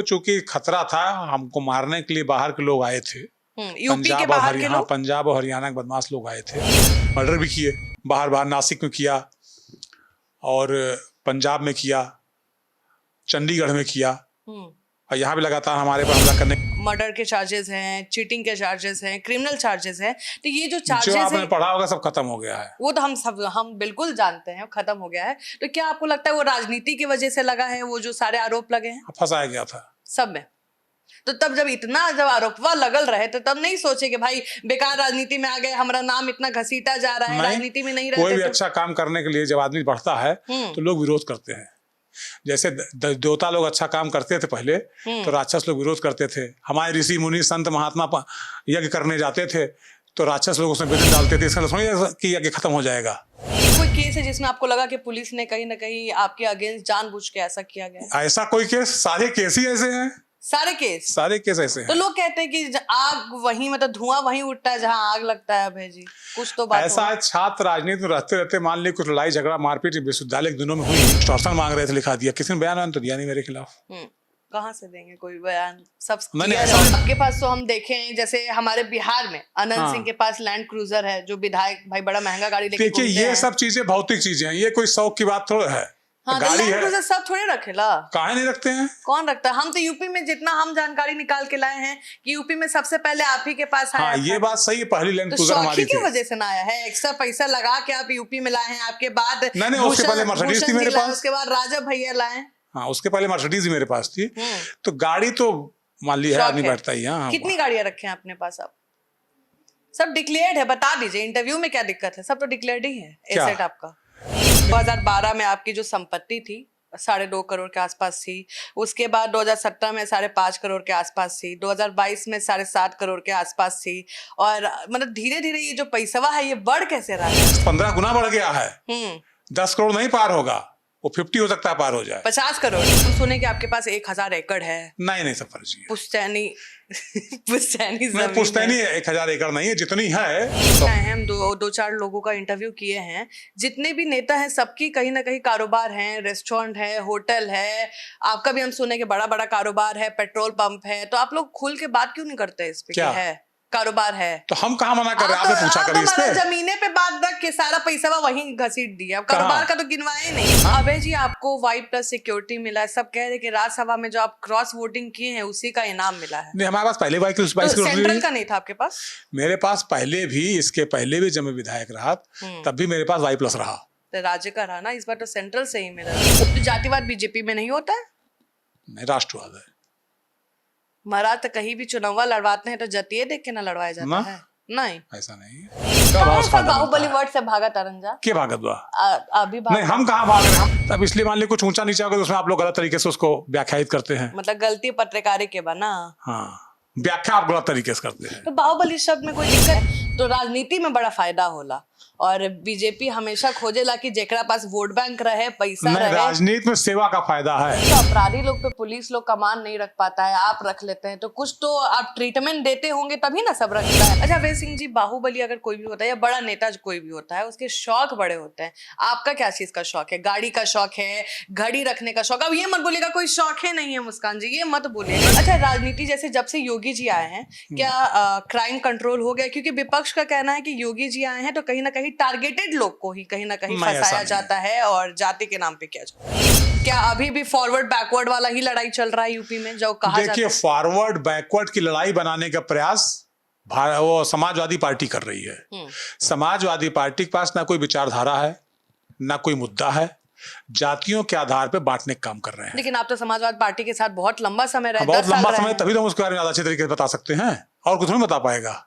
चूंकि खतरा था, हमको मारने के लिए बाहर के लोग आए थे। यूपी के बाहर के लोग, पंजाब और हरियाणा के बदमाश लोग आए थे, मर्डर भी किए बाहर बाहर, नासिक में किया और पंजाब में किया, चंडीगढ़ में किया, और यहाँ भी लगातार हमारे पर हमला करने। मर्डर के चार्जेस हैं, चीटिंग के चार्जेस हैं, क्रिमिनल चार्जेस हैं। तो ये जो चार्जेस जो आपने पढ़ा होगा सब खत्म हो गया है। वो तो हम बिल्कुल जानते हैं, खत्म हो गया है। तो क्या आपको लगता है वो राजनीति की वजह से लगा है, वो जो सारे आरोप लगे हैं? फंसाया गया था सब में। तो तब जब आरोपवा लगल रहे तो तब नहीं सोचे कि भाई बेकार राजनीति में आ गए, हमारा नाम इतना घसीटा जा रहा है, राजनीति में नहीं रहते। कोई भी अच्छा काम करने के लिए जब आदमी बढ़ता है तो लोग विरोध करते हैं। जैसे देवता लोग अच्छा काम करते थे पहले तो राक्षस लोग विरोध करते थे। हमारे ऋषि मुनि संत महात्मा यज्ञ करने जाते थे तो राक्षस लोग उसमें विघ्न डालते थे, इसका कि यज्ञ खत्म हो जाएगा। कोई केस है जिसमें आपको लगा कि पुलिस ने कहीं ना कहीं आपके अगेंस्ट जानबूझ के ऐसा किया गया? ऐसा कोई केस? सारे केस ही ऐसे हैं। सारे केस ऐसे हैं। तो लोग कहते हैं कि आग वहीं, मतलब धुआं वहीं उठता है जहां आग लगता है। भाई जी कुछ तो बात ऐसा है। छात्र राजनीति में रहते रहते मान ली कुछ लड़ाई झगड़ा मारपीट विश्वविद्यालय के दिनों में हुई, एक्सटॉर्शन मांग रहे थे, लिखा दिया, किसी ने बयान तो दिया नहीं मेरे खिलाफ। कहाँ से देंगे कोई बयान? सब आपके पास तो हम देखें, जैसे हमारे बिहार में अनंत सिंह के पास लैंड क्रूजर है, जो विधायक भाई बड़ा महंगा गाड़ी लेके देखिए ये सब चीजें भौतिक चीजें हैं, ये कोई शौक की बात थोड़ा है। हाँ, गाड़ी है, सब थोड़े रखेला। काहे नहीं रखते हैं? कौन रखता है? हम तो यूपी में जितना हम जानकारी निकाल के लाए हैं कि यूपी में सबसे पहले आप ही के पास आया। ये बात सही है, पहली लैंड क्रूजर हमारी थी। की वजह से ना आया है, एक्स्ट्रा पैसा लगा के आप यूपी में लाए हैं। आपके बाद नहीं, उसके पहले मर्सिडीज थी मेरे पास, उसके बाद राजा भैया लाए। हाँ, उसके पहले मर्सिडीज ही मेरे पास थी। तो गाड़ी तो मान ली है, आदमी बैठता ही। कितनी गाड़ियां रखे हैं अपने पास? आप सब डिक्लेयर्ड है? बता दीजिए इंटरव्यू में क्या दिक्कत है, सब तो डिक्लेयर्ड ही है। एसेट आपका 2012 में आपकी जो संपत्ति थी 2.5 करोड़ के आसपास थी, उसके बाद 2017 में 5.5 करोड़ के आसपास थी, 2022 में 7.5 करोड़ के आसपास थी, और मतलब धीरे धीरे ये जो पैसा है ये बढ़ कैसे रहा है? 15 गुना बढ़ गया है। 10 करोड़ नहीं पार होगा, वो 50 हो सकता है पार हो जाए। 50 करोड़। हम सुने कि आपके पास 1000 एकड़ है। नहीं सब फर्जी है। पुश्तैनी पुश्तैनी 1000 एकड़ नहीं है, जितनी है। हम दो चार लोगों का इंटरव्यू किए हैं, जितने भी नेता हैं सबकी कहीं ना कहीं कारोबार है, रेस्टोरेंट है, होटल है। आपका भी हम सुने कि बड़ा बड़ा कारोबार है, पेट्रोल पंप है। तो आप लोग खुल के बात क्यों नहीं करते इस पे? क्या है कारोबार है तो हम कहाँ मना कर रहे हैं? आपने पूछा करिए इस पे। जमीने पे बात रख के सारा पैसा वहीं घसीट दिया, कारोबार का तो गिनवाए नहीं। अबे जी आपको Y+ सिक्योरिटी मिला है, सब कह रहे कि राज्यसभा में जो आप क्रॉस वोटिंग किए हैं उसी का इनाम मिला है। नहीं, हमारे पास पहले Y+ सेंट्रल का नहीं था आपके पास? मेरे पास पहले भी, इसके पहले भी जब मैं विधायक रहा तब भी मेरे पास Y+ रहा। तो राज्य का रहा ना, इस बार तो सेंट्रल से ही मिला। तो जातिवाद बीजेपी में नहीं होता है? नहीं, राष्ट्रवाद है। महाराज तो कहीं भी चुनाव लड़वाते हैं तो जतिये देख के ना लड़वाया जाता है? नहीं, ऐसा नहीं है। बाहुबली वर्ड से भागा तरंजा के भागत बा? अभी नहीं, हम कहाँ भाग रहे हैं? हम तब इसलिए मान ली कुछ ऊंचा नीचा होगा तो उसमें आप लोग गलत तरीके से उसको व्याख्यायित करते हैं। मतलब गलती पत्रकारी के बना। हाँ, व्याख्या आप गलत तरीके से करते हैं। तो बाहुबली शब्द में कोई दिक्कत है? तो राजनीति में बड़ा फायदा होला, और बीजेपी हमेशा खोजेला कि जेकरा पास वोट बैंक रहे, पैसा रहे। राजनीति में सेवा का फायदा है। तो अपराधी लोग पे पुलिस लोग कमान नहीं रख पाता है, आप रख लेते हैं, तो कुछ तो आप ट्रीटमेंट देते होंगे तभी ना सब रखता है। अच्छा अभय सिंह जी, बाहुबली अगर कोई भी होता है या बड़ा नेता कोई भी होता है, उसके शौक बड़े होते हैं। आपका क्या चीज का शौक है? गाड़ी का शौक है, घड़ी रखने का शौक? अब ये मत बोलिएगा कोई शौक है नहीं है मुस्कान जी, ये मत बोलिएगा। अच्छा, राजनीति जैसे जब से योगी जी आए हैं, क्या क्राइम कंट्रोल हो गया? क्योंकि विपक्ष का कहना है कि योगी जी आए हैं तो कहीं ना कहीं टारगेटेड लोग को ही कहीं ना कहीं फंसाया जाता है और जाति के नाम पे किया जाता है। क्या अभी भी फॉरवर्ड बैकवर्ड वाला ही लड़ाई चल रहा है यूपी में जो कहा जाता है? देखिए, फॉरवर्ड बैकवर्ड की लड़ाई बनाने का प्रयास वो समाजवादी पार्टी कर रही है। समाजवादी पार्टी के पास ना कोई विचारधारा है, ना कोई मुद्दा है, जातियों के आधार पर बांटने का काम कर रहे हैं। लेकिन आप तो समाजवादी पार्टी के साथ बहुत लंबा समय रहे, बहुत लंबा समय, तभी तो हम उसके बारे में अच्छे तरीके से बता सकते हैं, और कुछ नहीं बता पाएगा।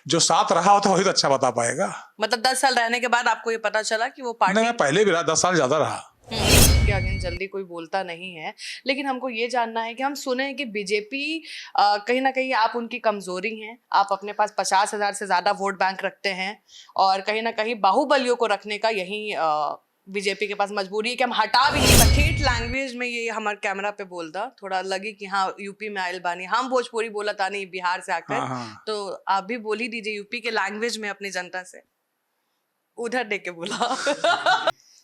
जो साथ रहा होता वही तो अच्छा बता पाएगा। मतलब 10 साल रहने के बाद आपको ये पता चला कि वो पार्टी? नहीं, मैं पहले भी रहा, 10 साल ज्यादा रहा। क्या जल्दी कोई बोलता नहीं है, लेकिन हमको ये जानना है कि हम सुने हैं कि बीजेपी कहीं ना कहीं आप उनकी कमजोरी हैं। आप अपने पास 50,000 से ज्यादा वोट बैंक रखते हैं, और कहीं ना कहीं बाहुबलियों को रखने का यही बीजेपी के पास मजबूरी है कि हम हटा भी नहीं सकते। ठेठ लैंग्वेज में ये हमारे कैमरा पे बोल दा, थोड़ा लगे कि हाँ यूपी में आयल बानी, हम भोजपुरी बोला था नहीं बिहार से आकर। तो आप भी बोल ही दीजिए यूपी के लैंग्वेज में अपनी जनता से, उधर देख के बोला।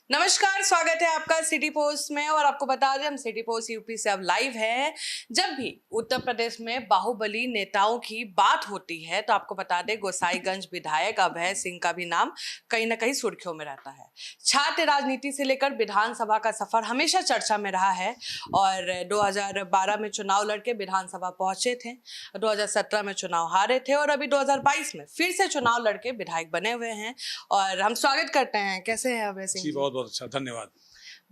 नमस्कार, स्वागत है आपका सिटी पोस्ट में। और आपको बता दें, हम सिटी पोस्ट यूपी से अब लाइव हैं। जब भी उत्तर प्रदेश में बाहुबली नेताओं की बात होती है तो आपको बता दें, गोसाईगंज विधायक अभय सिंह का भी नाम कहीं ना कहीं सुर्खियों में रहता है। छात्र राजनीति से लेकर विधानसभा का सफर हमेशा चर्चा में रहा है और 2012 में चुनाव लड़के विधानसभा पहुंचे थे, 2017 में चुनाव हारे थे और अभी 2022 में फिर से चुनाव लड़के विधायक बने हुए हैं। और हम स्वागत करते हैं। कैसे हैं अभय सिंह? बहुत बहुत अच्छा, धन्यवाद।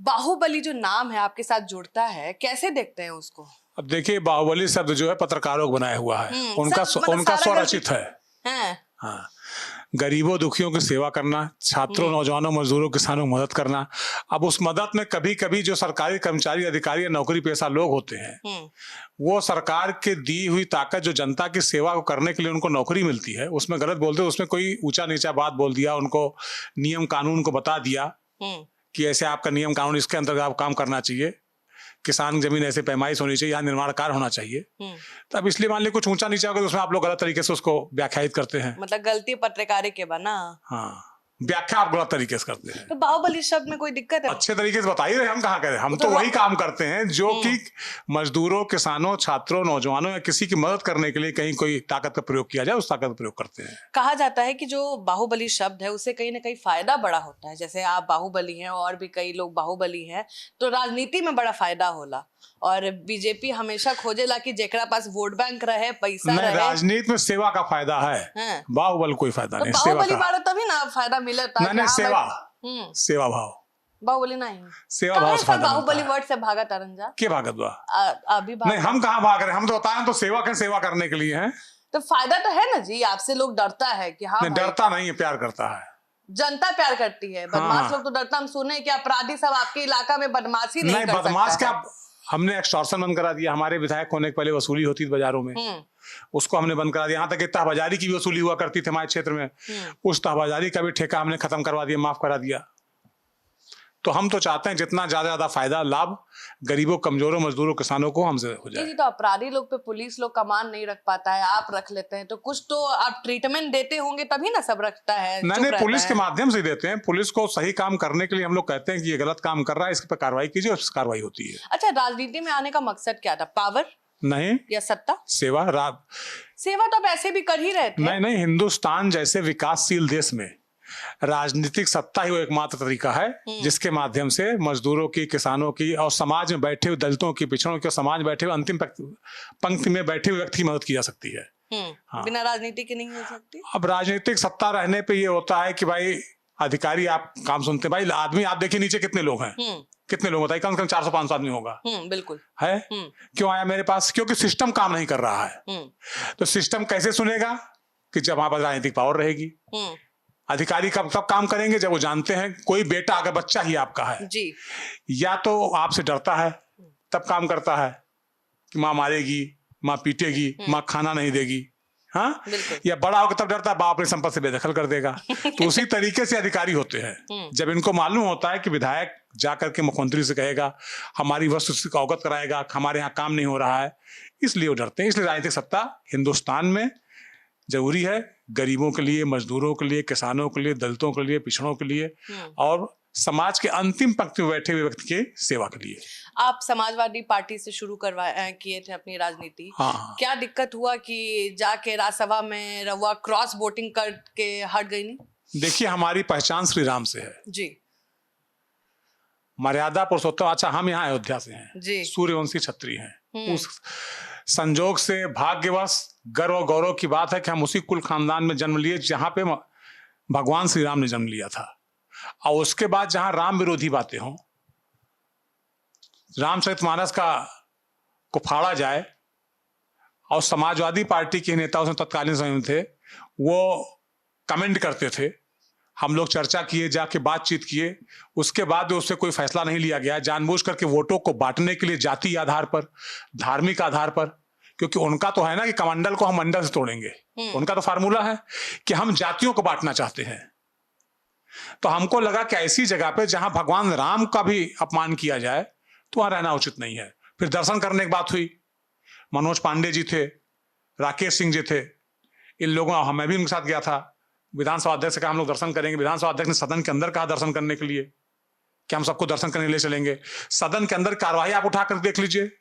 बाहुबली जो नाम है आपके साथ जुड़ता है, कैसे देखते हैं उसको? अब देखिए, बाहुबली शब्द जो है पत्रकारों को बनाया हुआ है, उनका सारा स्वरचित है। हैं? हाँ, गरीबों दुखियों की सेवा करना, छात्रों नौजवानों मजदूरों किसानों की मदद करना। अब उस मदद में कभी कभी जो सरकारी कर्मचारी अधिकारी या नौकरी पेशा लोग होते हैं, वो सरकार के दी हुई ताकत जो जनता की सेवा को करने के लिए उनको नौकरी मिलती है, उसमें गलत बोलते, उसमें कोई ऊंचा नीचा बात बोल दिया, उनको नियम कानून को बता दिया कि ऐसे आपका नियम कानून, इसके अंतर्गत आप काम करना चाहिए, किसान जमीन ऐसे पैमाइश होनी चाहिए, यहाँ निर्माण कार्य होना चाहिए। तब इसलिए मान लीजिए कुछ ऊंचा नीचा होगा तो उसमें आप लोग गलत तरीके से उसको व्याख्यायित करते हैं। मतलब गलती पत्रकारिता के बना। हाँ, व्याख्या आप गलत तरीके से करते हैं। तो बाहुबली शब्द में कोई दिक्कत है? अच्छे तरीके से बता ही रहे, हम कहाँ करें, हम तो वही काम करते हैं जो कि मजदूरों किसानों छात्रों नौजवानों या किसी की मदद करने के लिए कहीं कोई ताकत का प्रयोग किया जाए, उस ताकत का प्रयोग करते हैं। कहा जाता है कि जो बाहुबली शब्द है उससे कहीं ना कहीं फायदा बड़ा होता है। जैसे आप बाहुबली हैं और भी कई लोग बाहुबली हैं, तो राजनीति में बड़ा फायदा होला और बीजेपी हमेशा खोजेला कि जेकरा पास वोट बैंक रहे, पैसा रहे। राजनीति में सेवा का फायदा है, बाहुबली कोई फायदा नहीं। बाहुबली बारे तभी ना फायदा मिलता है। सेवा भाव, बाहुबली नहीं, सेवा भाव से फायदा। बाहुबली वर्ड से भागा तरंजा के भागत बा? अभी नहीं, हम कहाँ भाग रहे हैं, हम तो बताएं, हम तो सेवा करने के लिए हैं। तो फायदा तो है ना जी, आपसे लोग डरता है कि हाँ, डरता नहीं है, प्यार करता है। जनता प्यार करती है, बदमाश लोग तो डरता। हम सुने कि अपराधी सब आपके इलाका में बदमाशी नहीं कर सकता। बदमाश क्या, हमने एक्सटॉर्शन बंद करा दिया। हमारे विधायक होने के पहले वसूली होती थी बाजारों में, उसको हमने बंद करा दिया। यहाँ तक कि तहबाजारी की भी वसूली हुआ करती थी हमारे क्षेत्र में, उस तहबाजारी का भी ठेका हमने खत्म करवा दिया, माफ करा दिया। तो हम तो चाहते हैं जितना ज्यादा फायदा लाभ गरीबों कमजोरों मजदूरों किसानों को हमसे हो जाए। तो अपराधी लोग पे पुलिस लोग कमान नहीं रख पाता है, आप रख लेते हैं, तो कुछ तो आप ट्रीटमेंट देते होंगे तभी ना सब रखता है। नहीं, पुलिस के माध्यम से देते हैं। पुलिस को सही काम करने के लिए हम लोग कहते हैं कि ये गलत काम कर रहा है, इस पर कार्रवाई कीजिए, उस पर कार्रवाई होती है। अच्छा, राजनीति में आने का मकसद क्या था? पावर नहीं या सत्ता? सेवा तो आप ऐसे भी कर ही रहे थे। नहीं, हिंदुस्तान जैसे विकासशील देश में राजनीतिक सत्ता ही वो एकमात्र तरीका है जिसके माध्यम से मजदूरों की किसानों की और समाज में बैठे हुए दलितों की पिछड़ों की और समाज में बैठे हुए अंतिम पंक्ति में बैठे हुए व्यक्ति की मदद की जा सकती है। हाँ। बिना राजनीति के नहीं हो सकती। अब राजनीतिक सत्ता रहने पे ये होता है कि भाई अधिकारी आप काम सुनते, भाई आदमी आप देखिए नीचे कितने लोग हैं, कितने लोग बताइए, कम से कम 400-500 आदमी होगा। बिल्कुल है। क्यों आया मेरे पास? क्योंकि सिस्टम काम नहीं कर रहा है। तो सिस्टम कैसे सुनेगा? कि जब वहां पर राजनीतिक पावर रहेगी। अधिकारी कब काम करेंगे? जब वो जानते हैं कोई बेटा अगर बच्चा ही आपका है जी, या तो आपसे डरता है तब काम करता है कि माँ मारेगी, माँ पीटेगी, माँ खाना नहीं देगी, हाँ, या बड़ा होकर तब डरता है बाप अपनी संपत्ति से बेदखल कर देगा। तो उसी तरीके से अधिकारी होते हैं। जब इनको मालूम होता है कि विधायक जाकर के मुख्यमंत्री से कहेगा, हमारी वस्तु का अवगत कराएगा, हमारे यहाँ काम नहीं हो रहा है, इसलिए वो डरते हैं। इसलिए राजनीतिक सत्ता हिंदुस्तान में जरूरी है, गरीबों के लिए, मजदूरों के लिए, किसानों के लिए, दलितों के लिए, पिछड़ों के लिए और समाज के अंतिम पंक्ति में बैठे हुए व्यक्ति के सेवा के लिए। आप समाजवादी पार्टी से शुरू किए थे अपनी राजनीति। हाँ। क्या दिक्कत हुआ कि जाके राज्यसभा में रहुआ क्रॉस वोटिंग करके हट गई? नहीं, देखिए हमारी पहचान श्री राम से है जी, मर्यादा पुरुषोत्तम। अच्छा, हम यहाँ अयोध्या से हैं जी, सूर्यवंशी क्षत्रिय हैं। उस संजोग से भाग्यवश गर्व और गौरव की बात है कि हम उसी कुल खानदान में जन्म लिए जहां पे भगवान श्री राम ने जन्म लिया था। और उसके बाद जहां राम विरोधी बातें हों, रामचरितमानस को फाड़ा जाए, और समाजवादी पार्टी के नेता उसमें तत्कालीन समय में थे, वो कमेंट करते थे, हम लोग चर्चा किए, जाके बातचीत किए, उसके बाद उससे कोई फैसला नहीं लिया गया। जानबूझ करके वोटों को बांटने के लिए जाति आधार पर, धार्मिक आधार पर, क्योंकि उनका तो है ना कि कमंडल को हम मंडल से तोड़ेंगे, उनका तो फार्मूला है कि हम जातियों को बांटना चाहते हैं। तो हमको लगा कि ऐसी जगह पे जहां भगवान राम का भी अपमान किया जाए तो वहां रहना उचित नहीं है। फिर दर्शन करने की बात हुई, मनोज पांडे जी थे, राकेश सिंह जी थे, इन लोगों, मैं भी उनके साथ गया था। विधानसभा अध्यक्ष से कहा हम लोग दर्शन करेंगे, विधानसभा अध्यक्ष ने सदन के अंदर कहा दर्शन करने के लिए, कि हम सबको दर्शन करने ले चलेंगे। सदन के अंदर कार्रवाई आप उठा कर देख लीजिए,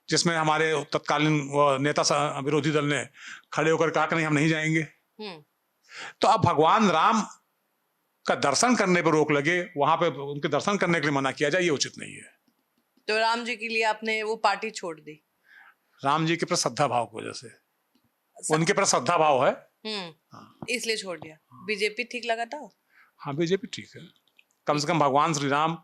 जिसमें हमारे तत्कालीन नेता विरोधी दल ने खड़े होकर कहा कि नहीं हम नहीं जाएंगे। तो अब भगवान राम का दर्शन करने पर रोक लगे, वहां पे उनके दर्शन करने के लिए मना किया जाए, ये उचित नहीं है। तो राम जी के लिए आपने वो पार्टी छोड़ दी? राम जी के प्रति श्रद्धा भाव की वजह से, उनके प्रति श्रद्धा भाव है, इसलिए छोड़ दिया। बीजेपी ठीक लगा था? हाँ, बीजेपी ठीक है। कम से कम भगवान श्री राम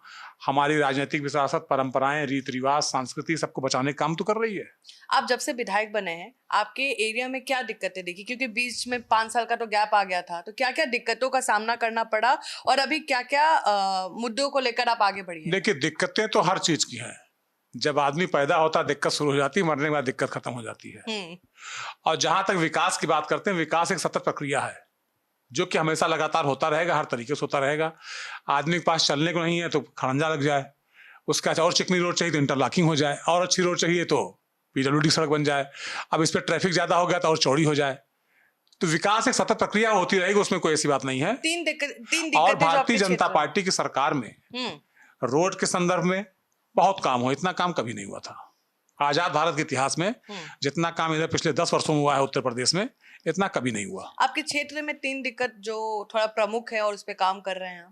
हमारी राजनीतिक विरासत, परंपराएं, रीति रिवाज, संस्कृति सबको बचाने का काम तो कर रही है। आप जब से विधायक बने हैं, आपके एरिया में क्या दिक्कतें देखी? क्योंकि बीच में 5 साल का तो गैप आ गया था, तो क्या क्या दिक्कतों का सामना करना पड़ा और अभी क्या क्या मुद्दों को लेकर आप आगे बढ़ी हैं? देखिए, दिक्कतें तो हर चीज की हैं। जब आदमी पैदा होता है दिक्कत शुरू हो जाती है, मरने के बाद दिक्कत खत्म हो जाती है। और जहां तक विकास की बात करते हैं, विकास एक सतत प्रक्रिया है जो कि हमेशा लगातार होता रहेगा, हर तरीके से होता रहेगा। आदमी के पास चलने को नहीं है तो खड़ंजा लग जाए, उसके पास और चिकनी रोड चाहिए तो इंटरलॉकिंग हो जाए, और अच्छी रोड चाहिए तो पीडब्ल्यूडी सड़क बन जाए, अब इस पर ट्रैफिक ज्यादा हो गया तो और चौड़ी हो जाए। तो विकास एक सतत प्रक्रिया होती रहेगी, उसमें कोई ऐसी बात नहीं है। तीन दिक्कतें और भारतीय जनता पार्टी की सरकार में रोड के संदर्भ में बहुत काम हो, इतना काम कभी नहीं हुआ था आजाद भारत के इतिहास में। जितना काम इधर पिछले 10 वर्षों में हुआ है उत्तर प्रदेश में, इतना कभी नहीं हुआ। आपके क्षेत्र में 3 दिक्कत जो थोड़ा प्रमुख है और उस पे काम कर रहे हैं,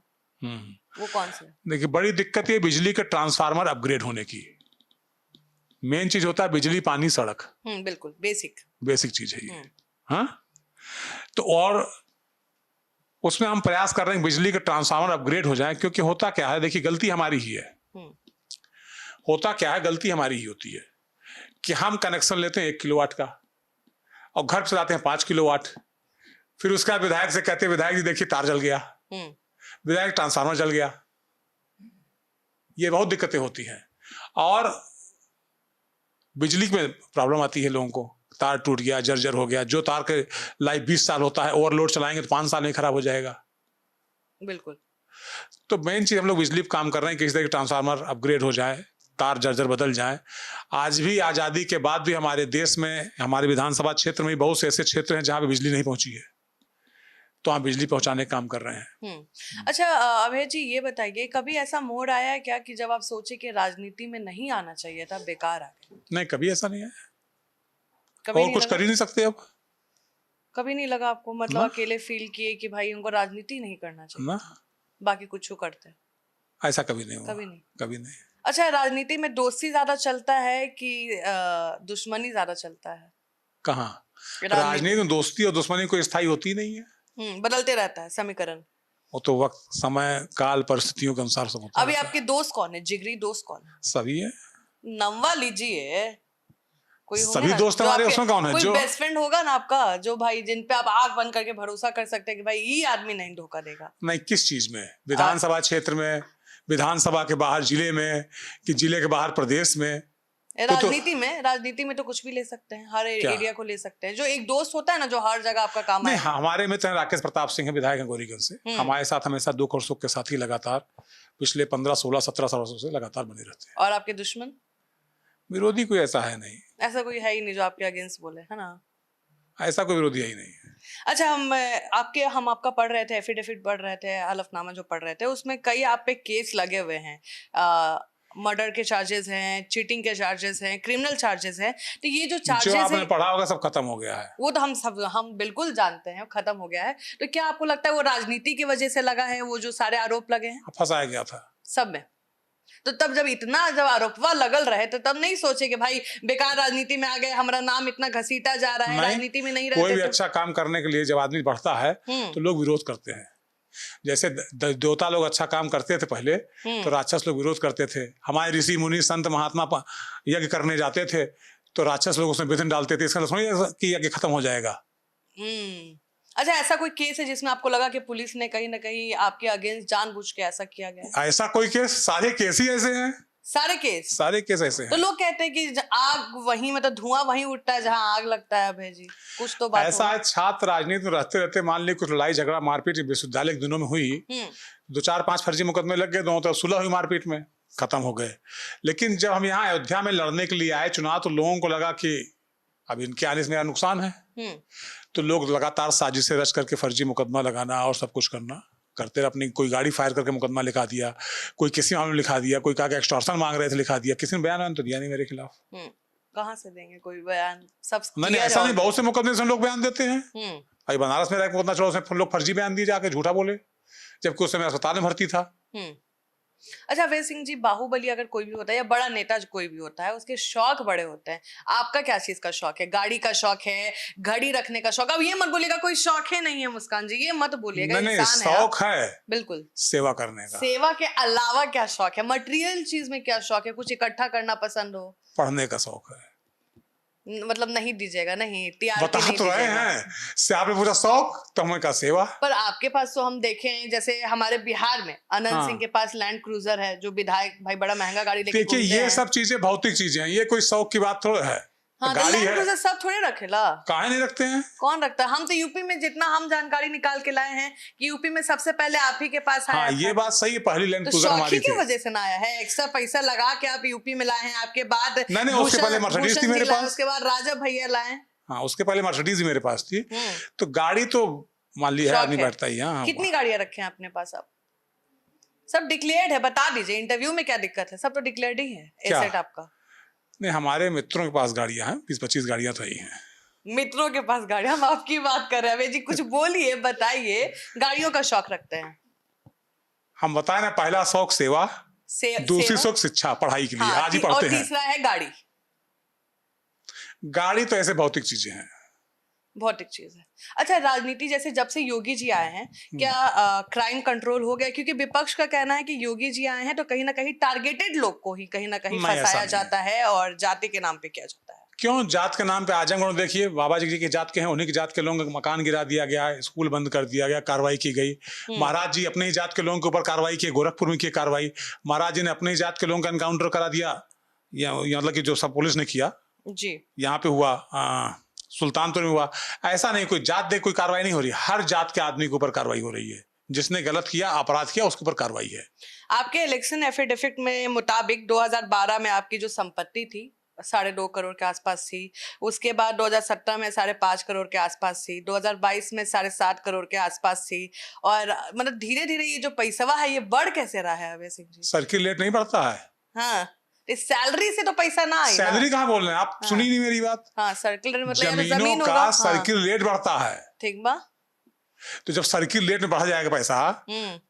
वो कौन से? देखिए, बड़ी दिक्कत ये बिजली के ट्रांसफार्मर अपग्रेड होने की। मेन चीज होता है बिजली, पानी, सड़क। बिल्कुल बेसिक चीज है ये। हाँ, तो और उसमें हम प्रयास कर रहे हैं बिजली के ट्रांसफार्मर अपग्रेड हो जाए। क्योंकि होता क्या है, देखिए गलती हमारी ही है। होता क्या है, गलती हमारी ही होती है कि हम कनेक्शन लेते हैं 1 किलोवाट का और घर से लाते हैं 5 किलोवाट। फिर उसका विधायक से कहते हैं, विधायक जी देखिए तार जल गया, विधायक ट्रांसफार्मर जल गया। ये बहुत दिक्कतें होती हैं और बिजली में प्रॉब्लम आती है लोगों को। तार टूट गया, जर्जर हो गया। जो तार के लाइफ 20 साल होता है, ओवरलोड चलाएंगे तो 5 साल में खराब हो जाएगा। बिल्कुल। तो मेन चीज हम लोग बिजली पर काम कर रहे हैं कि इस तरह के ट्रांसफार्मर अपग्रेड हो जाए, तार जर्जर बदल जाए। आज भी आजादी के बाद भी हमारे देश में, हमारे विधानसभा क्षेत्र में बहुत से ऐसे क्षेत्र हैं जहां पे बिजली नहीं पहुंची है, तो हम बिजली पहुंचाने का काम कर रहे हैं। अच्छा अभय जी, ये बताइए कभी ऐसा मोड़ आया है क्या कि जब आप सोचे कि राजनीति में नहीं आना चाहिए था, बेकार आ गए? नहीं, कभी ऐसा नहीं है। कभी और कुछ कर ही नहीं सकते अब। कभी नहीं लगा आपको, मतलब अकेले फील किए कि भाई उनको राजनीति नहीं करना चाहिए ना, बाकी कुछ करते? ऐसा कभी नहीं हुआ। कभी नहीं। अच्छा, राजनीति में दोस्ती ज्यादा चलता है कि दुश्मनी ज्यादा चलता है? कहाँ? राजनीति में दोस्ती और दुश्मनी कोई स्थायी होती नहीं है। बदलते रहता है समीकरण। वो तो वक्त, समय, काल, परिस्थितियों के अनुसार सब होता है। अभी आपके दोस्त कौन है, जिगरी दोस्त कौन है? सभी है। नंबर लीजिए, कोई सभी दोस्त हमारे, उसमें कौन है? कोई जो बेस्ट फ्रेंड होगा ना आपका, जो भाई जिन पे आप आंख बंद करके भरोसा कर सकते हैं कि भाई ये आदमी नहीं धोखा देगा। नहीं, किस चीज में? विधानसभा क्षेत्र में, विधानसभा के बाहर जिले में, कि जिले के बाहर प्रदेश में? राजनीति में तो कुछ भी ले सकते हैं, हर एरिया को ले सकते हैं। जो एक दोस्त होता है ना, जो हर जगह आपका काम नहीं, हमारे में तो राकेश प्रताप सिंह है, विधायक हैं गोरीगंज से। हमारे साथ हमेशा दुख और सुख के साथ ही लगातार पिछले 15, 16, 17 वर्षों से लगातार बने रहते हैं। और आपके दुश्मन, विरोधी कोई ऐसा है नहीं। ऐसा कोई है ही नहीं जो आपके अगेंस्ट बोले, है ना? ऐसा कोई विरोधी ही नहीं है। अच्छा, हम आपका पढ़ रहे थे, एफिडेविट पढ़ रहे थे, हलफनामा जो पढ़ रहे थे, उसमें कई आप पे केस लगे हुए हैं। मर्डर के चार्जेस हैं, चीटिंग के चार्जेस हैं, क्रिमिनल चार्जेस हैं। तो ये जो चार्जेस जो आपने पढ़ा होगा सब खत्म हो गया है। वो तो हम बिल्कुल जानते हैं, खत्म हो गया है। तो क्या आपको लगता है वो राजनीति की वजह से लगा है, वो जो सारे आरोप लगे हैं? फंसाया गया था सब में। तो तब जब आरोपवा लगल रहे तो तब नहीं सोचे कि भाई बेकार राजनीति में आ गए, हमारा नाम इतना घसीटा जा रहा है, राजनीति में नहीं रहते? कोई भी अच्छा काम करने के लिए जब आदमी बढ़ता है तो लोग विरोध करते हैं। जैसे देवता लोग अच्छा काम करते थे पहले, तो राक्षस लोग विरोध करते थे। हमारे ऋषि मुनि संत महात्मा यज्ञ करने जाते थे तो राक्षस लोग उसमें विघ्न डालते थे, इसका मतलब कि यज्ञ खत्म हो जाएगा। अच्छा, ऐसा कोई केस है जिसमें आपको लगा कि पुलिस ने कहीं ना कहीं आपके अगेंस्ट जानबूझ के ऐसा किया गया? ऐसा कोई केस? सारे केस ही ऐसे हैं। सारे केस ऐसे हैं। तो लोग कहते हैं कि आग वहीं, मतलब धुआं वहीं उठता है जहां आग लगता है। अभय जी, कुछ तो बात ऐसा है। छात्र राजनीति में रहते रहते मान ली कुछ लड़ाई झगड़ा मारपीट विश्वविद्यालय के दिनों में हुई, 2, 4, 5 फर्जी मुकदमे लग गए, दोनों तरफ सुलह हुई, मारपीट में खत्म हो गए। लेकिन जब हम यहाँ अयोध्या में लड़ने के लिए आए चुनाव, तो लोगों को लगा कि अब इनके आने से मेरा नुकसान है, तो लोग लगातार साजिशें रच करके फर्जी मुकदमा लगाना और सब कुछ करना करते रहे अपनी। कोई गाड़ी फायर करके मुकदमा लिखा दिया, कोई किसी मामले में लिखा दिया, कोई कहा कि एक्सटॉर्शन मांग रहे थे लिखा दिया। किसी ने बयान तो दिया नहीं मेरे खिलाफ। कहाँ से देंगे कोई बयान? सब नहीं ऐसा नहीं, बहुत से मुकदमे से लोग बयान देते हैं। अभी बनारस में एक मुकदमा चलो, उसमें लोग फर्जी बयान दिए जाके, झूठा बोले, जबकि उस समय अस्पताल में भर्ती था। अच्छा अवैध सिंह जी, बाहुबली अगर कोई भी होता है या बड़ा नेता कोई भी होता है, उसके शौक बड़े होते हैं। आपका क्या चीज का शौक है? गाड़ी का शौक है, घड़ी रखने का शौक? अब ये मत बोलिएगा कोई शौक है नहीं है मुस्कान जी, ये मत बोलिएगा। नहीं, शौक है बिल्कुल, सेवा करने का। सेवा के अलावा क्या शौक है? मटेरियल चीज में क्या शौक है? कुछ इकट्ठा करना पसंद हो? पढ़ने का शौक है। मतलब नहीं दीजिएगा, नहीं बता तो रहे हैं से आपने पूछा शौक, तो हमने कहा सेवा। पर आपके पास तो हम देखें, जैसे हमारे बिहार में अनंत सिंह के पास लैंड क्रूजर है, जो विधायक भाई बड़ा महंगा गाड़ी लेके देखिए ये सब चीजें भौतिक चीजें हैं, ये कोई शौक की बात थोड़ा है। हाँ, गाड़ी लैंड क्रूजर सब थोड़े रखेला। काहे नहीं रखते हैं? कौन रखता है? हम तो यूपी में जितना हम जानकारी निकाल के लाए हैं कि यूपी में सबसे पहले आप ही के पास आया। हाँ, ये बात सही है, पहली लैंड क्रूजर हमारी थी। की वजह से ना आया है, एक्स्ट्रा पैसा लगा के आप यूपी में लाए हैं। आपके बाद नहीं, उसके पहले मर्सिडीज थी मेरे पास, उसके बाद राजब भैया लाए। हाँ, उसके पहले मर्सिडीज मेरे पास थी। तो गाड़ी तो मान ली है, आदमी बैठता ही। हाँ, कितनी गाड़ियां रखे हैं अपने पास? आप सब डिक्लेयर्ड है? बता दीजिए, इंटरव्यू में क्या दिक्कत है? सब तो डिक्लेयर्ड ही है एसेट आपका। नहीं, हमारे मित्रों के पास गाड़ियां हैं, 20-25 गाड़ियां तो ही हैं। मित्रों के पास गाड़ियां? हम आपकी बात कर रहे हैं जी, कुछ बोलिए, बताइए। गाड़ियों का शौक रखते हैं हम, बताए ना, पहला शौक सेवा, दूसरी शौक शिक्षा, पढ़ाई के लिए। आज ही पढ़ते हैं। और तीसरा है गाड़ी। गाड़ी तो ऐसे भौतिक चीजें हैं, भौतिक चीज है। अच्छा, राजनीति जैसे जब से योगी जी आए हैं, क्या क्राइम कंट्रोल हो गया? क्योंकि विपक्ष का कहना है कि योगी जी आए हैं तो कहीं ना कहीं टारगेटेड लोग को ही कहीं ना कहीं फंसाया जाता है और जाति के नाम पे किया जाता है। क्यों जात के नाम पे? आजमगढ़ देखिए, बाबा जी की जात के हैं, उन्हीं की जात के लोगों का मकान गिरा दिया गया, स्कूल बंद कर दिया गया, कार्रवाई की गई। महाराज जी अपने ही जात के लोगों के ऊपर कार्रवाई की, गोरखपुर में की कार्रवाई। महाराज जी ने अपने ही जात के लोगों का एनकाउंटर करा दिया, मतलब कि जो सब पुलिस ने किया जी, यहाँ पे हुआ, सुल्तानपुर में हुआ। ऐसा नहीं कोई जात देख कोई कार्रवाई नहीं हो रही, हर जात के आदमी के ऊपर कार्रवाई हो रही है। जिसने गलत किया, अपराध किया, उसके ऊपर कार्रवाई है। आपके इलेक्शन एफिडेविट में मुताबिक 2012 में आपकी जो संपत्ति थी 2.5 करोड़ के आसपास थी, उसके बाद 2017 में 5.5 करोड़ के आसपास थी, 2022 में 7.5 करोड़ के आसपास थी, और मतलब धीरे धीरे ये जो पैसा है ये बढ़ कैसे रहा है अवैध सिंह जी? सर्किलेट नहीं बढ़ता है। हाँ, इस सैलरी से तो पैसा ना आए। सैलरी कहाँ बोल रहे हैं आप? हाँ, सुनी नहीं मेरी बात? हाँ, सर्कुलर मतलब जमीनों का सर्किल रेट बढ़ता है। ठीक बा। तो जब सर्किल रेट में बढ़ जाएगा पैसा,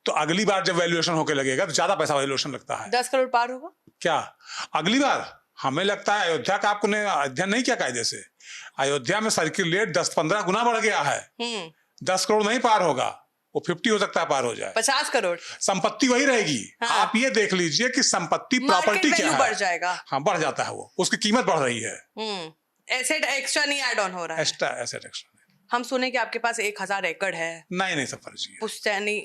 तो अगली बार जब वैल्यूएशन होके लगेगा तो ज्यादा पैसा वैल्यूएशन लगता है। 10 करोड़ पार होगा क्या अगली बार? हमें लगता है अयोध्या का आपने अध्ययन नहीं किया कायदे से। अयोध्या में सर्किल रेट 10-15 गुना बढ़ गया है। 10 करोड़ नहीं पार होगा, वो 50 हो सकता है पार हो जाए। 50 करोड़ संपत्ति वही रहेगी। हाँ। आप ये देख लीजिए कि संपत्ति प्रॉपर्टी क्या है, बढ़ जाएगा। हाँ, बढ़ जाता है, वो उसकी कीमत बढ़ रही है। एसेट एक्स्ट्रा नहीं ऐड ऑन हो रहा है। Extra asset extra. हम सुने कि आपके पास 1000 एकड़ है। नहीं, सब फर्जी है। पुश्तैनी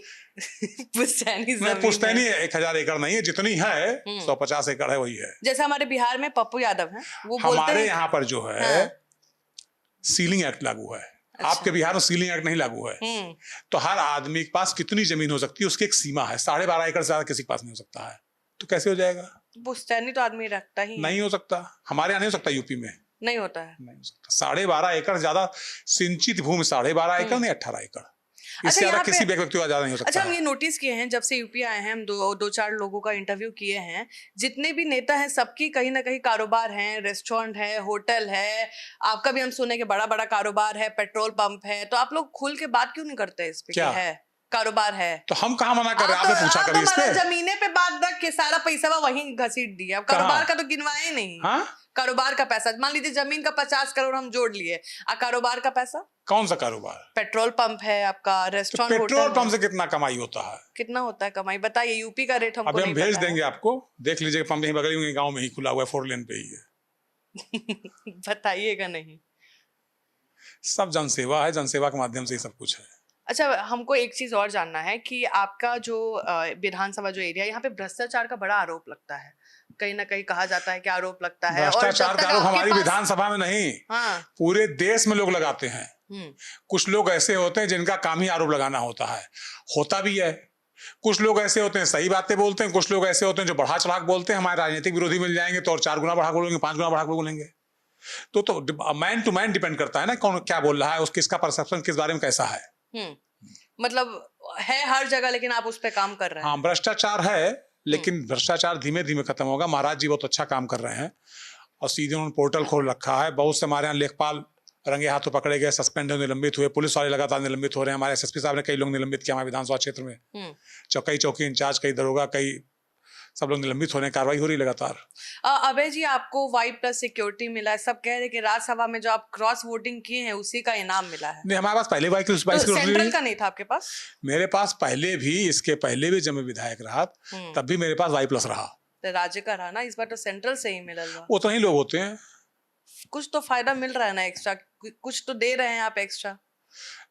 पुश्तैनी 1000 एकड़ नहीं है, जितनी है 150 एकड़ है, वही है। जैसे हमारे बिहार में पप्पू यादव हैं, वो हमारे यहाँ पर जो है सीलिंग एक्ट लागू है। अच्छा। आपके बिहार में सीलिंग एक्ट नहीं लागू है। तो हर आदमी के पास कितनी जमीन हो सकती है, उसकी एक सीमा है। 12.5 एकड़ से ज्यादा किसी के पास नहीं हो सकता है। तो कैसे हो जाएगा? पुश्तैनी तो आदमी रखता ही नहीं हो सकता। हमारे यहाँ नहीं हो सकता, यूपी में नहीं होता है। नहीं हो सकता। 12.5 एकड़ ज्यादा सिंचित भूमि, 12.5 एकड़ नहीं, 18 एकड़। इससे ज्यादा किसी व्यक्ति का ज्यादा नहीं हो सकता। अच्छा, हम ये नोटिस किए हैं, जब से यूपी आए हैं, हम 2-4 लोगों का इंटरव्यू किए हैं, जितने भी नेता हैं सबकी कहीं ना कहीं कारोबार है, रेस्टोरेंट है, होटल है। आपका भी हम सुने कि बड़ा बड़ा कारोबार है, पेट्रोल पंप है। तो आप लोग खुल के बात क्यों नहीं करते इस पे? क्या है कारोबार है? तो हम कहाँ मना कर रहे हैं? आपने पूछा कभी इस पे? जमीने पे बात रख के सारा पैसा वहीं घसीट दिया। कारोबार का तो गिनवाए नहीं। कारोबार का पैसा, मान लीजिए जमीन का 50 करोड़ हम जोड़ लिए, कारोबार का पैसा? कौन सा कारोबार? पेट्रोल पंप है आपका, रेस्टोरेंट, तो पेट्रोल पंप से कितना कमाई होता है? कितना होता है कमाई बताइए? यूपी का रेट हमको अभी हम भेज देंगे आपको, देख लीजिएगा। पंप यहीं बगल में गांव में ही खुला हुआ है, 4 लेन पे ही है। बताइएगा नहीं। सब जनसेवा है, जनसेवा के माध्यम से ही सब कुछ है। अच्छा, हमको एक चीज और जानना है कि आपका जो विधानसभा जो एरिया, यहाँ पे भ्रष्टाचार का बड़ा आरोप लगता है। कहीं ना कहीं कहा जाता है कि आरोप लगता है। भ्रष्टाचार का आरोप हमारी विधानसभा में नहीं, पूरे देश में लोग लगाते हैं। कुछ लोग ऐसे होते हैं जिनका काम ही आरोप लगाना होता भी है। कुछ लोग ऐसे होते हैं सही बातें बोलते हैं, कुछ लोग ऐसे होते हैं जो बढ़ा चढ़ा बोलते हैं। हमारे राजनीतिक विरोधी मिल जाएंगे तो और 4 गुना बढ़ा बोलेंगे, 5 गुना बढ़ा बोलेंगे। तो मैन टू मैन डिपेंड करता है ना, कौन क्या बोल रहा है, उसकी इसका परसेप्शन किस बारे में कैसा है। मतलब है हर जगह, लेकिन आप उस पे काम कर रहे हैं। हाँ, भ्रष्टाचार है, लेकिन भ्रष्टाचार धीमे धीमे खत्म होगा। महाराज जी बहुत अच्छा काम कर रहे हैं और सीधे उन्होंने पोर्टल खोल रखा है। बहुत से हमारे यहाँ लेखपाल रंगे हाथों पकड़े गए, सस्पेंड हुए, निलंबित हुए। पुलिस वाले लगातार निलंबित हो रहे हैं। हमारे एसएसपी साहब ने कई लोग निलंबित किया हमारे विधानसभा क्षेत्र में। कई चौकी इंचार्ज, कई दरोगा, कई सब लोग निलंबित होने, कार्रवाई हो रही लगातार। अभय जी, आपको Y+ सिक्योरिटी मिला है, सब कह रहे हैं कि राज्यसभा में जो आप क्रॉस वोटिंग किए हैं उसी का इनाम मिला है। नहीं, हमारे पास पहले वाई तो सेंट्रल का नहीं था आपके पास? मेरे पास पहले भी, इसके पहले भी जब मैं विधायक रहा तब भी मेरे पास Y+ रहा। तो राज्य का रहा ना, इस बार तो सेंट्रल से ही मिला। उतना ही लोग होते हैं, कुछ तो फायदा मिल रहा है ना एक्स्ट्रा, कुछ तो दे रहे हैं आप एक्स्ट्रा।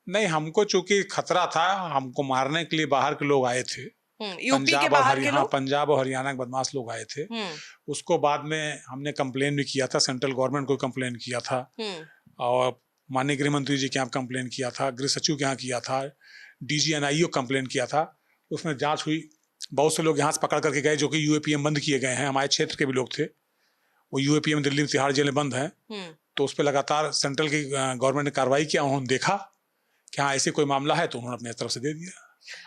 नहीं, हमको चूंकि खतरा था, हमको मारने के लिए बाहर के लोग आए थे। यूपी के बाहर के लोग? पंजाब और हरियाणा के बदमाश लोग आए थे। उसको बाद में हमने कंप्लेन भी किया था, सेंट्रल गवर्नमेंट को कंप्लेन किया था और माननीय गृह मंत्री जी के यहाँ कंप्लेन किया था, गृह सचिव के यहाँ किया था, DG NIE को कंप्लेन किया था। उसमें जांच हुई। बहुत से लोग यहाँ से पकड़ करके गए जो कि UAPM बंद किए गए हैं। हमारे क्षेत्र के भी लोग थे, वो UAPM दिल्ली में तिहाड़ जेलें बंद हैं। तो उस पर लगातार सेंट्रल की गवर्नमेंट ने कार्रवाई किया। उन्होंने देखा कि हाँ ऐसे कोई मामला है तो उन्होंने अपने तरफ से दे दिया।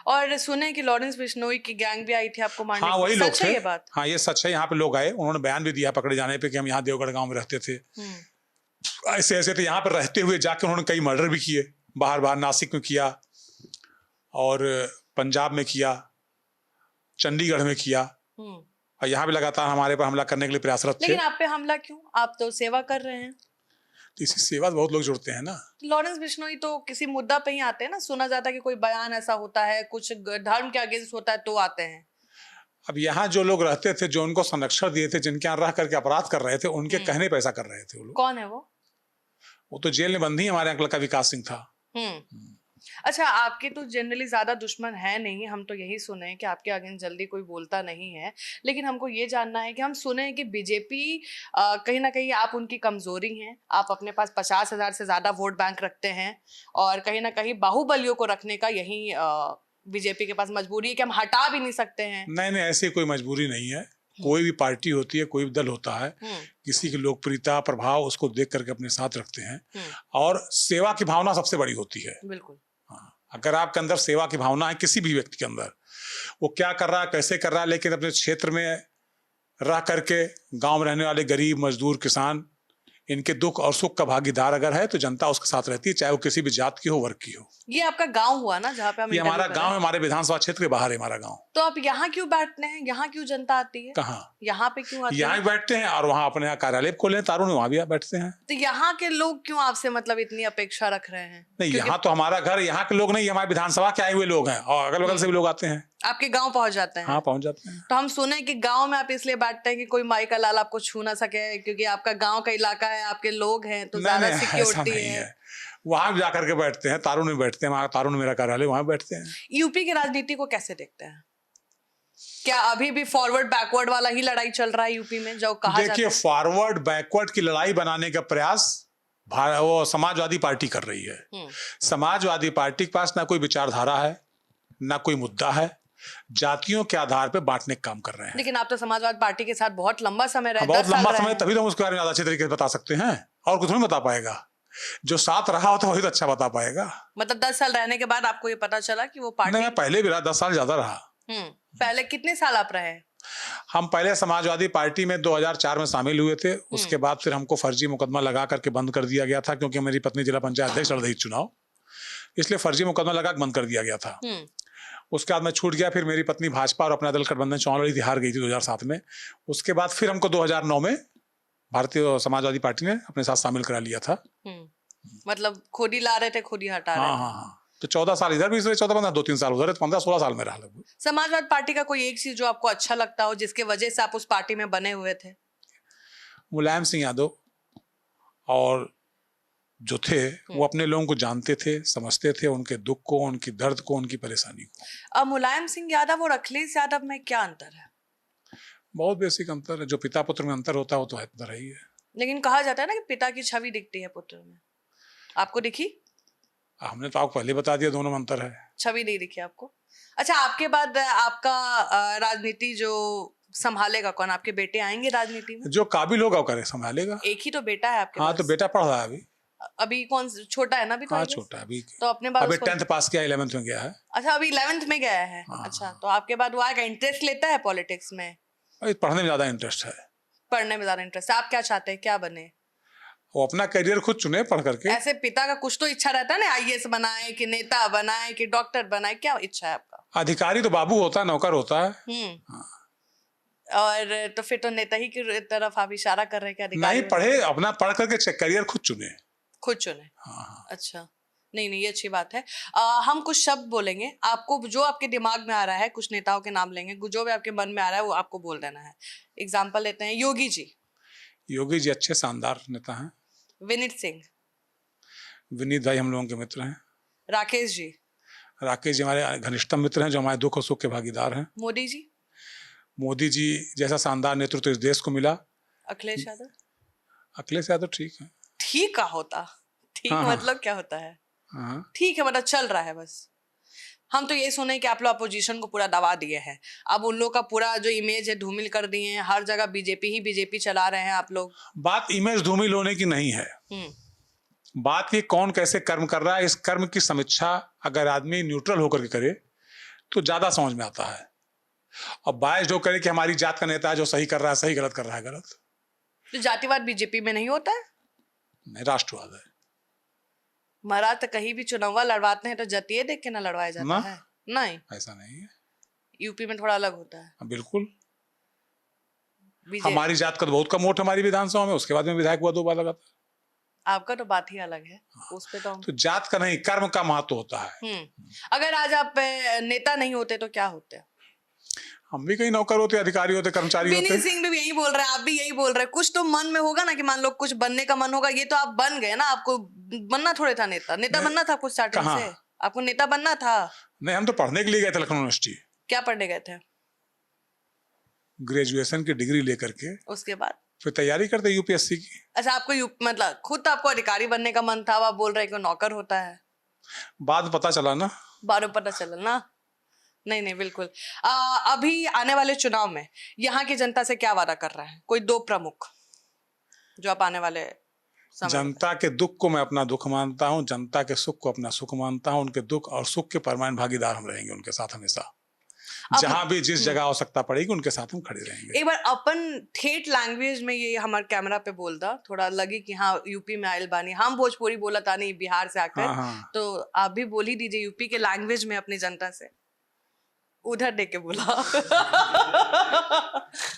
और सुने कि लॉरेंस बिश्नोई की गैंग भी आई थी आपको मारने। हाँ, वही लोग थे। ये बात? हाँ, ये सच है। यहाँ पे लोग आए, उन्होंने बयान भी दिया पकड़े जाने पे कि हम यहाँ देवगढ़ गांव में रहते थे, ऐसे ऐसे थे। यहाँ पर रहते हुए जाके उन्होंने कई मर्डर भी किए, बाहर बाहर। नासिक में किया और पंजाब में किया, चंडीगढ़ में किया, और यहाँ भी लगातार हमारे पर हमला करने के लिए प्रयासरत थे। लेकिन आप पे हमला क्यों? आप तो सेवा कर रहे हैं। तो इसी सेवा से बहुत लोग जुड़ते हैं ना। लॉरेंस बिश्नोई तो किसी मुद्दा पे ही आते हैं ना, सुना जाता है कि कोई बयान ऐसा होता है, कुछ धर्म के अगेंस्ट होता है तो आते हैं। अब यहाँ जो लोग रहते थे, जो उनको संरक्षण दिए थे, जिनके यहाँ रह करके अपराध कर रहे थे, उनके कहने पैसा कर रहे थे वो लोग। कौन है वो तो जेल में बंद ही हमारे यहाँ का विकास सिंह था। अच्छा, आपके तो जनरली ज्यादा दुश्मन है नहीं, हम तो यही सुने हैं कि आपके अगेंस्ट जल्दी कोई बोलता नहीं है। लेकिन हमको ये जानना है कि हम सुने हैं कि बीजेपी कहीं ना कहीं आप उनकी कमजोरी हैं। आप अपने पास 50,000 से ज्यादा वोट बैंक रखते हैं और कहीं ना कहीं बाहुबलियों को रखने का यही बीजेपी के पास मजबूरी है कि हम हटा भी नहीं सकते हैं। नहीं, ऐसी कोई मजबूरी नहीं है। कोई भी पार्टी होती है, कोई भी दल होता है, किसी की लोकप्रियता, प्रभाव, उसको देख करके अपने साथ रखते हैं। और सेवा की भावना सबसे बड़ी होती है। बिल्कुल। अगर आपके अंदर सेवा की भावना है, किसी भी व्यक्ति के अंदर, वो क्या कर रहा है, कैसे कर रहा है, लेकिन अपने क्षेत्र में रह करके गांव में रहने वाले गरीब, मजदूर, किसान, इनके दुख और सुख का भागीदार अगर है तो जनता उसके साथ रहती है, चाहे वो किसी भी जात की हो, वर्ग की हो। ये आपका गांव हुआ ना जहाँ पे हम? ये हमारा गांव है, हमारे विधानसभा क्षेत्र के बाहर है हमारा गांव। तो आप यहाँ क्यों बैठते हैं? यहाँ क्यों जनता आती है? कहाँ? यहाँ पे क्यों आती है? यहाँ बैठते हैं और वहाँ अपने यहाँ कार्यालय खोले तारुण, वहाँ भी बैठते हैं। तो यहाँ के लोग क्यों आपसे मतलब इतनी अपेक्षा रख रहे हैं? नहीं, यहाँ तो हमारा घर, यहाँ के लोग नहीं, हमारे विधानसभा के आए हुए लोग हैं और अगल बगल से भी लोग आते हैं। आपके गांव पहुंच जाते हैं? हाँ, पहुंच जाते हैं। तो हम सुने कि गांव में आप इसलिए बैठते हैं कि कोई माई का लाल आपको छू ना सके, क्योंकि आपका गांव का इलाका है, आपके लोग हैं, तो ज्यादा सिक्योरिटी है। वहां भी जाकर के बैठते हैं, तारुण में बैठते हैं, वहाँ तारुण में मेरा कार्यालय, वहां बैठते हैं। यूपी की राजनीति को कैसे देखते हैं? क्या अभी भी फॉरवर्ड बैकवर्ड वाला ही लड़ाई चल रहा है यूपी में जो कहा जाता है? देखिए, फॉरवर्ड बैकवर्ड की लड़ाई बनाने का प्रयास वो समाजवादी पार्टी कर रही है। समाजवादी पार्टी के पास ना कोई विचारधारा है, ना कोई मुद्दा है, जातियों के आधार पर बांटने का काम कर रहे हैं। लेकिन आप तो समाजवादी पार्टी के साथ बहुत लंबा समय रहे। बहुत लंबा समय, तभी तो हम उसके बारे में ज्यादा अच्छे तरीके से बता सकते हैं, और कुछ नहीं बता पाएगा। जो साथ रहा होता वही तो अच्छा बता पाएगा। मतलब 10 साल रहने के बाद आपको ये पता चला कि वो पार्टी? नहीं, मैं पहले भी रहा, 10 साल ज्यादा रहा। पहले कितने साल आप रहे? हम पहले समाजवादी पार्टी में 2004 में शामिल हुए थे। उसके बाद फिर हमको फर्जी मुकदमा लगा करके बंद कर दिया गया था, क्योंकि मेरी पत्नी जिला पंचायत अध्यक्ष लड़ रही चुनाव, इसलिए फर्जी मुकदमा लगा बंद कर दिया गया था। उसके बाद मैं छूट गया। फिर मेरी पत्नी भाजपा और अपना दल गठबंधन चुनाव लड़ी थी, हार गई थी 2007 में। उसके बाद फिर हमको 2009 में भारतीय समाजवादी पार्टी ने अपने साथ शामिल करा लिया था। मतलब खुद ही ला रहे थे, खुद ही हटा रहे थे। हाँ। तो 14 साल इधर भी, 14-15, 2-3 साल उधर, 15-16 साल में रहा लगभग। समाजवादी पार्टी का कोई एक चीज जो आपको अच्छा लगता हो, जिसके वजह से आप उस पार्टी में बने हुए थे? मुलायम सिंह यादव और जो थे वो अपने लोगों को जानते थे, समझते थे, उनके दुख को, उनकी दर्द को, उनकी परेशानी को। अब मुलायम सिंह यादव और अखिलेश यादव में क्या अंतर है? बहुत बेसिक अंतर है। जो पिता पुत्र में अंतर होता है वो तो अंतर ही है। लेकिन कहा जाता है ना कि पिता की छवि दिखती है पुत्र में। आपको दिखी? हमने तो आपको पहले बता दिया, दोनों में अंतर है। छवि नहीं दिखी आपको? अच्छा, आपके बाद आपका राजनीति जो संभालेगा कौन? आपके बेटे आएंगे राजनीति में? जो काबिल होगा वो करे संभालेगा। एक ही तो बेटा है आपके हाँ, पास। तो बेटा पढ़ रहा है अभी। अभी कौन छोटा है ना अभी तो हाँ I guess? छोटा है अभी। तो अपने बाद अभी उसको 10th पास किया, 11th में गया है। अच्छा अभी 11th में गया है। हाँ, अच्छा तो आपके बाद वो आएगा, इंटरेस्ट लेता है पॉलिटिक्स में? अभी पढ़ने में ज्यादा इंटरेस्ट है। पढ़ने में ज्यादा इंटरेस्ट है। आप क्या चाहते हैं, क्या बने? वो अपना करियर खुद चुने पढ़ करके। ऐसे पिता का कुछ तो इच्छा रहता है ना, आईएएस बनाए कि नेता बनाए कि डॉक्टर बनाए, क्या इच्छा है आपका? अधिकारी तो बाबू होता है, नौकर होता है। हम्म। और तो फिर तो नेता ही की तरफ आप इशारा कर रहे हैं कि अधिकारी नहीं पढ़े, अपना पढ़ करके करियर खुद चुने। खुद चुने। हाँ। अच्छा नहीं नहीं, ये अच्छी बात है। हम कुछ शब्द बोलेंगे, आपको जो आपके दिमाग में आ रहा है, कुछ नेताओं के नाम लेंगे, जो भी आपके मन में आ रहा है वो आपको बोल देना है। एग्जाम्पल लेते हैं, योगी जी। योगी जी अच्छे शानदार नेता हैं। विनीत सिंह। विनीत भाई हम लोगों के मित्र हैं। राकेश जी। राकेश जी हमारे घनिष्ठतम मित्र हैं, जो हमारे दुख और सुख के भागीदार हैं। मोदी जी। मोदी जी जैसा शानदार नेतृत्व इस देश को मिला। अखिलेश यादव। अखिलेश यादव ठीक है। ठीक का होता, ठीक हाँ, हाँ। मतलब क्या होता है? हाँ। ठीक है मतलब चल रहा है बस। हम तो ये सुने कि आप लोग अपोजिशन को पूरा दबा दिए हैं, अब उन लोग का पूरा जो इमेज है धूमिल कर दिए हैं, हर जगह बीजेपी ही बीजेपी चला रहे हैं आप लोग। बात इमेज धूमिल होने की नहीं है, बात ये कौन कैसे कर्म कर रहा है। इस कर्म की समीक्षा अगर आदमी न्यूट्रल होकर के करे तो ज्यादा समझ में आता है। और बायस जो करे कि हमारी जात का नेता है जो सही कर रहा है सही, गलत कर रहा है गलत। तो जातिवाद बीजेपी में नहीं होता है? नहीं, राष्ट्रवाद है। महाराज तो कहीं भी चुनाव लड़वाते हैं तो जातीय देख के ना लड़वाया जाता ना, है? नहीं, ऐसा नहीं है। यूपी में थोड़ा अलग होता है। बिल्कुल। बीजेपी हमारी जात का तो बहुत कम वोट हमारी विधानसभा में, उसके बाद में विधायक हुआ 2 बार लगातार। आपका तो बात ही अलग है, उस पे तो जात का नहीं, कर्म का महत्व होता है। अगर आज आप नेता नहीं होते तो क्या होते? हम भी कहीं नौकर होते, अधिकारी होते, कर्मचारी होते। विनीत सिंह भी यही बोल रहे हैं, आप भी यही बोल रहे हैं। कुछ तो मन में होगा ना कि मान लो कुछ बनने का मन होगा, ये तो आप बन गए ना, आपको बनना थोड़े था नेता। नेता बनना था कुछ स्टार्टिंग से, आपको नेता बनना था। नहीं, हम तो पढ़ने के लिए गए थे लखनऊ यूनिवर्सिटी। क्या पढ़ने गए थे? ग्रेजुएशन की डिग्री लेकर के उसके बाद फिर तैयारी करते यूपीएससी की। अच्छा आपको मतलब खुद तो आपको अधिकारी बनने का मन था, आप बोल रहे कि नौकर होता है? बाद में पता चला ना। बाद में पता चला ना। नहीं नहीं बिल्कुल। अभी आने वाले चुनाव में यहाँ की जनता से क्या वादा कर रहे हैं? कोई 2 प्रमुख जो आप आने वाले समय जनता के दुख को मैं अपना दुख मानता हूँ, जनता के सुख को अपना सुख मानता हूँ। उनके दुख और सुख के परमानेंट भागीदार हम रहेंगे उनके साथ हमेशा। जहां भी जिस जगह आवश्यकता पड़ेगी उनके साथ हम खड़े रहेंगे। एक बार अपन ठेठ लैंग्वेज में ये हमारे कैमरा पे बोल दा, थोड़ा लगी कि हाँ यूपी में आयल बानी, हम भोजपुरी बोला था नहीं बिहार से आकर। हाँ। तो आप भी बोल ही दीजिए यूपी के लैंग्वेज में अपनी जनता से, उधर देख के बोला।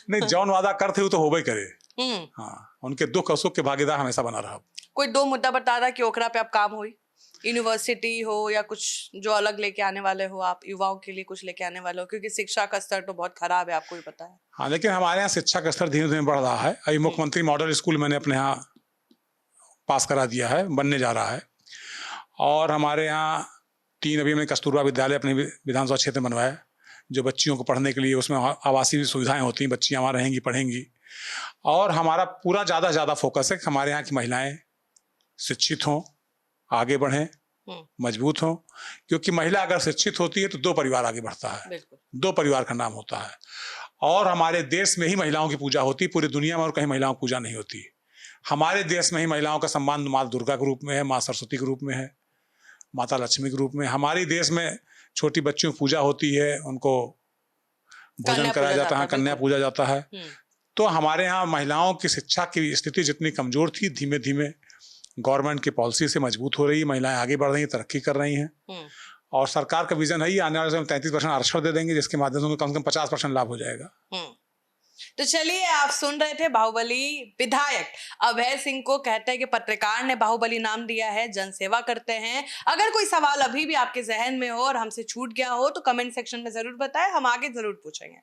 नहीं, जौन वादा करते हो तो होबे करे। हाँ, उनके दुख और सुख के भागीदार हमेशा बना रहा। कोई 2 मुद्दा बता रहा कि ओकरा पे आप काम हुई, यूनिवर्सिटी हो या कुछ जो अलग लेके आने वाले हो, आप युवाओं के लिए कुछ लेके आने वाले हो, क्योंकि शिक्षा का स्तर तो बहुत खराब है, आपको भी पता है। हाँ, लेकिन हमारे यहाँ शिक्षा का स्तर धीरे धीरे बढ़ रहा है। अभी मुख्यमंत्री मॉडल स्कूल मैंने अपने यहाँ पास करा दिया है, बनने जा रहा है। और हमारे यहाँ 3 अभी हमने कस्तूरबा विद्यालय अपने विधानसभा क्षेत्र में बनवाया, जो बच्चियों को पढ़ने के लिए उसमें आवासीय सुविधाएं होती हैं, बच्चियाँ वहाँ रहेंगी पढ़ेंगी। और हमारा पूरा ज़्यादा से ज़्यादा फोकस है कि हमारे यहाँ की महिलाएं शिक्षित हों, आगे बढ़ें, मजबूत हों। क्योंकि महिला अगर शिक्षित होती है तो 2 परिवार आगे बढ़ता है, 2 परिवार का नाम होता है। और हमारे देश में ही महिलाओं की पूजा होती है, पूरी दुनिया में और कहीं महिलाओं की पूजा नहीं होती। हमारे देश में ही महिलाओं का सम्मान माँ दुर्गा के रूप में है, माँ सरस्वती के रूप में है, माता लक्ष्मी के रूप में। हमारे देश में छोटी बच्चियों की पूजा होती है, उनको भोजन कराया जाता है, कन्या पूजा जाता है। तो हमारे यहाँ महिलाओं की शिक्षा की स्थिति जितनी कमजोर थी, धीमे धीमे गवर्नमेंट की पॉलिसी से मजबूत हो रही है, महिलाएं आगे बढ़ रही हैं, तरक्की कर रही हैं। और सरकार का विजन है ही आने वाले समय 33% आरक्षण दे देंगे, जिसके माध्यम से कम से कम 50% लाभ हो जाएगा। तो चलिए, आप सुन रहे थे बाहुबली विधायक अभय सिंह को। कहते हैं कि पत्रकार ने बाहुबली नाम दिया है, जनसेवा करते हैं। अगर कोई सवाल अभी भी आपके जहन में हो और हमसे छूट गया हो तो कमेंट सेक्शन में जरूर बताएं, हम आगे जरूर पूछेंगे।